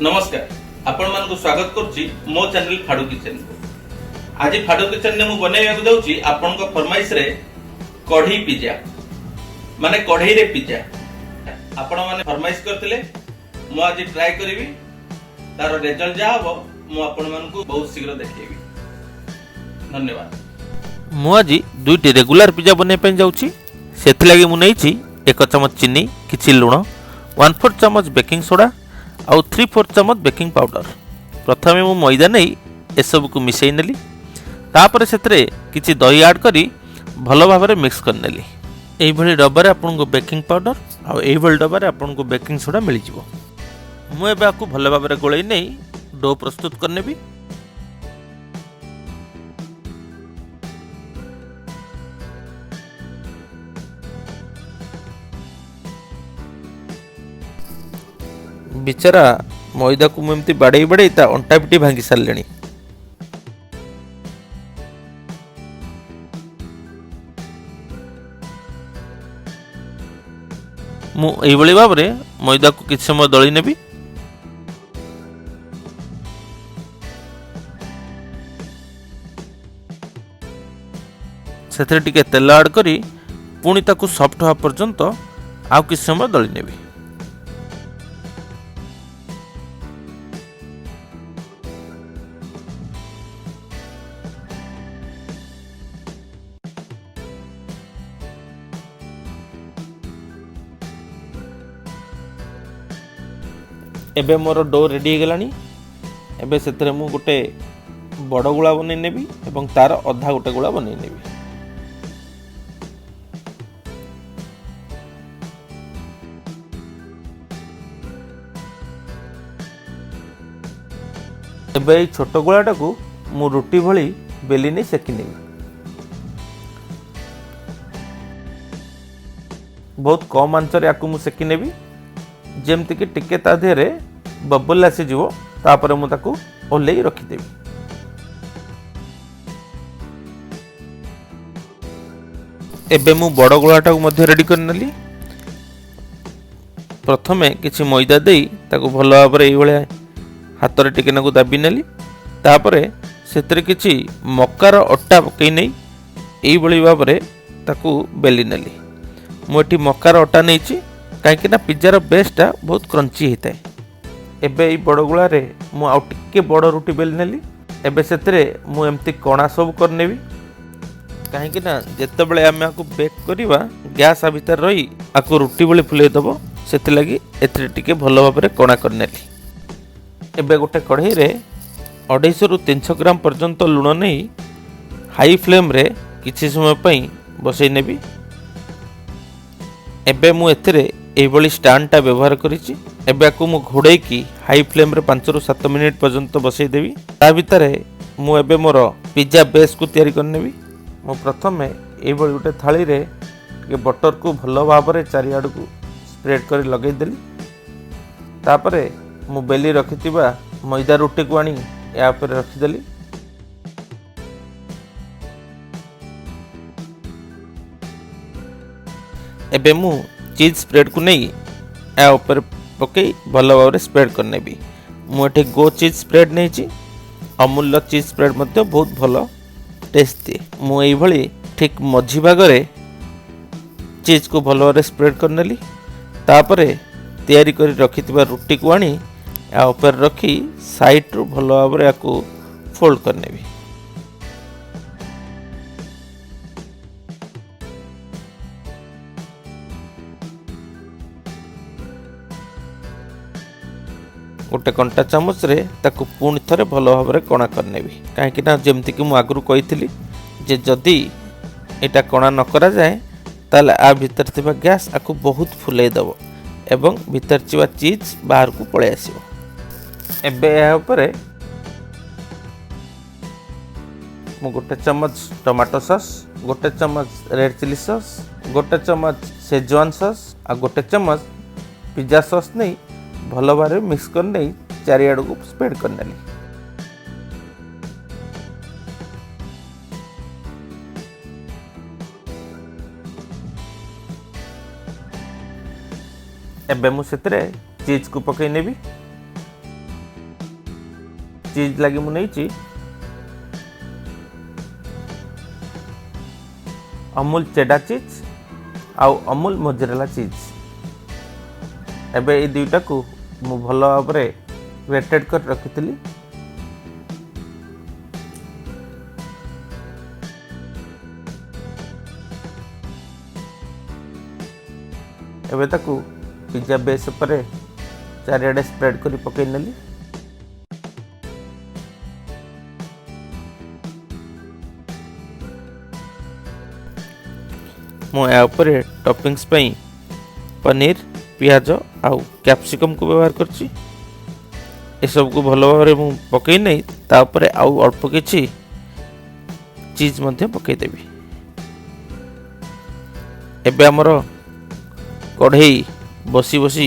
नमस्कार आपण मानकु स्वागत करछि मो चैनल फाडू किचन को। आज फाडू किचन ने मु बनेया को जाउछि आपन को फरमाइश रे कढ़ी पिज्जा माने कढ़ई रे पिज्जा आपण माने फरमाइश करथिले मु आज ट्राई करबी तार रिजल्ट जा हबो मु आपण मानकु बहुत शीघ्र देखेबी। धन्यवाद। मु आज दुईटी रेगुलर पिज्जा बने पे जाउछि सेथि लागि मु नैछि 1 चमच चीनी किछि लूण 1/4 चमच बेकिंग सोडा आउ 3/4 चमच बेकिंग पाउडर। प्रथमे मु मैदा नै ए सब को मिसै नेली तापर सेतरे किछि दही ऐड करी भलो भाबरे मिक्स कर नेली। एई भली डब्बारे आपन को बेकिंग पाउडर आउ एई भली डब्बारे आपन को बेकिंग सोडा मिलि जिवो। मु एबे आकु भलो भाबरे गोळै नै डो प्रस्तुत कर नेबी। बिचारा मैदा को मुझे बाड़े बाड़े ता अंटा पिटी भांगी सारे। मुझे भाव में मैदा को किसी समय दली नेबी। से तेल ऐड करी पुणी ताकू सॉफ्ट होगा पर्यंत आउ किसी समय दली नेबी। एबे मोर डो रेडी हो गलानी। एबे सेतरे मु गोटे बड़ गुला बनै नेबी एवं तार अधा गोटे गुला बनै नेबी। एबे এই ছোট গুলাটাକୁ मु रुटी भली बेली नै सेकी नेबी। बहुत कम आंचर याकू मु सेकी नेबी जेमती कि टिके ता देहरे बबल आसी जीवो तापर मु ताकू ओल्लै रखी देबी। एबे मु बड़ गोलाटा को मध्य रेडी कर नेली। प्रथमे किछि मैदा देई ताकू भलो भाबरे एई भले हाथ रे टिके नाकू दाबी नेली तापर सेतरे किछि मक्कार अट्टा पकई नै एई भली भाबरे ताकू बेली नेली। मु एठी मक्कार अट्टा नैछि कहीं ना पिज्जार बेसटा बहुत क्रंची होता है। एबे ई बड़ गुला रे मु आउ टिके बड़ रुटी बेली नेली। एबे सेतरे मु एमती कणा सब कर नेबी कहीं ना जेते बेले आमे आकु बेक करिवा गैस आ भीतर रही आकु रुटी भली फुले दबो सेति लागि एथरे टिके भलो भाबरे कणा कर नेली। एबे गोटे कढ़ई रे 250 रु 300 ग्राम पर्यंत लूण नै हाई फ्लेम रे किछि समय पई बसै नेबी। एबे मु एथरे एभली स्टैंडटा व्यवहार करिछि। एबे आकु मु घोड़े की हाई फ्लेम रे 5 रु 7 मिनिट पर्यंत बसै देबी। ता भितरे मु एबे मोर पिज्जा बेस को तयारी कर नेबी। मु प्रथमे एभली गोटे थाली रे के बटर को भलो भाबरे चारि आडू को स्प्रेड करी लगै देली। तापरे मु बेली रखितिबा मैदा रोटी को आनी या पर रखि देली। एबे मु चीज स्प्रेड को नहीं या ऊपर पकई भलो भाव स्प्रेड कर नेबी। मुझे गो चीज स्प्रेड नहीं अमूल्य चीज स्प्रेड मध्य बहुत भलो टेस्ट दिए। मुझे ठीक मझी भागरे चीज को भलो भाव स्प्रेड कर नेली। तापरे तैयारी करी रखिथिबा रुटी को आनी या ऊपर रखी साइड रु भलो भाव याकू फोल्ड कर नेबी। गोटे कंटा चामच रे ताकू पुणी थरे भलो भाव कणा कर नेबी कहीं ना जमती कि मु आगु कही जे जदि एटा कणा न करा जाए ताले आ भीतर थिबा गैस आकू बहुत फुलै दबो एवं भीतर थिबा चीज बाहर को पळे आसीबो। एबे या ऊपर मु गोटे चमच टमाटो सॉस गोटे चमच रेड चिली सॉस गोटे चमच शेजवान सॉस आ गोटे चमच पिज्जा सॉस नहीं भलो भाव मिक्स कर नहीं चारिआड़ को स्प्रेड कर नेली। एबे मु सेतरे चीज को पकई नेबी। चीज लगी मु नहीं अमूल चेडा चीज आउ अमूल मोजरेला चीज। एबे ये दुईटा को मु भल भाव वेटेड कर रखी। एबे ताकू पिज्जा बेस पर चारिआडे स्प्रेड कर पकई नेली। मु या ऊपर टॉपिंग्स पई पनीर पियाज आउ कैप्सिकम को व्यवहार करछि। ए सब को भल भाव मु पकई नै तापर आउ अल्प किछि चीज मध्य पकई देबी। एबे हमर कढ़ई बसी बसी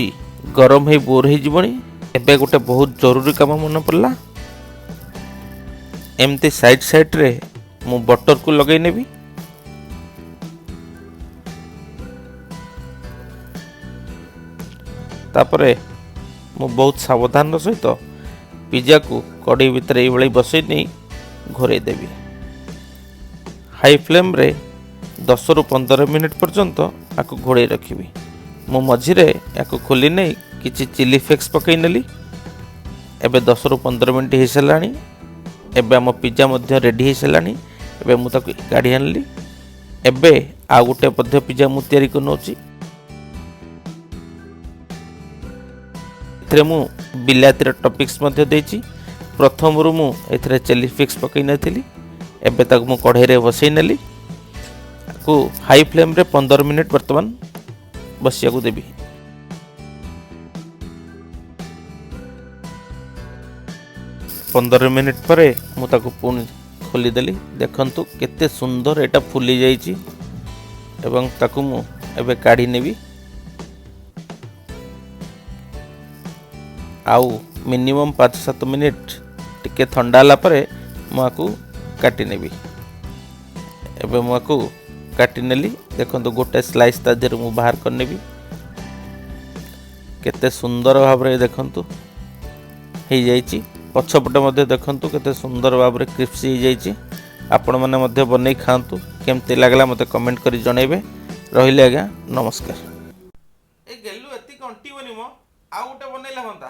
गरम है बोर हो जीवनी। एबे गोटे बहुत जरूरी काम मन पड़ला। एमती साइड साइड रे मु बटर को लगे नेबी। तापरे मु बहुत सावधान सहित पिज्जा को कढ़ई भितर ये बसई नहीं घोरे देवी। हाई फ्लेम रे 10 रु 15 मिनिट पर्यंत आको घोड़े रखी। मु मझिरे याको खोली नहीं किछि चिली फ्लेक्स पकई नेली। एबे 10 रु 15 मिनिट हो सारानी। एबे आम पिज्जा मध्य रेडी हो सारानी। एबे मु ताको काढ़ी आनली। एबे आ गोटे पद्य पिज्जा मु तैयारी कर नोची। एथरे मु बिलातीर टॉपिक्स मध्य देछि। प्रथम रु मु एथरे चिली फ्लेक्स पकई नथिली। एबे ताको मु कढ़ई रे बसई नेली। को हाई फ्लेम रे 15 मिनिट वर्तमान बसिया को देवी। पंदर मिनिट पर मुझे पुणी खोली देली। देखंतु केते सुंदर एटा फुली जाइछि। एवं ताकू मु एबे काढ़ी नेबी। आउ मिनिमम 5-7 मिनिट टिके ठंडा ला परे मुआकू काटी नेबी। एबे मुआकू काटी नेली। देखंतु गोटे स्लाइस ता देर मु बाहर कर नेबी। केते सुंदर भाव रे देखंतु हे जाइछि। पछपटे मध्ये देखंतु केते सुंदर भाव रे क्रिस्पी हे जाइछि। आपण माने मध्ये बनै खांतु। केमते लागला मते कमेंट करी जणैबे। रहिले आज्ञा नमस्कार। ए गेलु एति कंटी बनी मो आ गोटे बनैला हंता।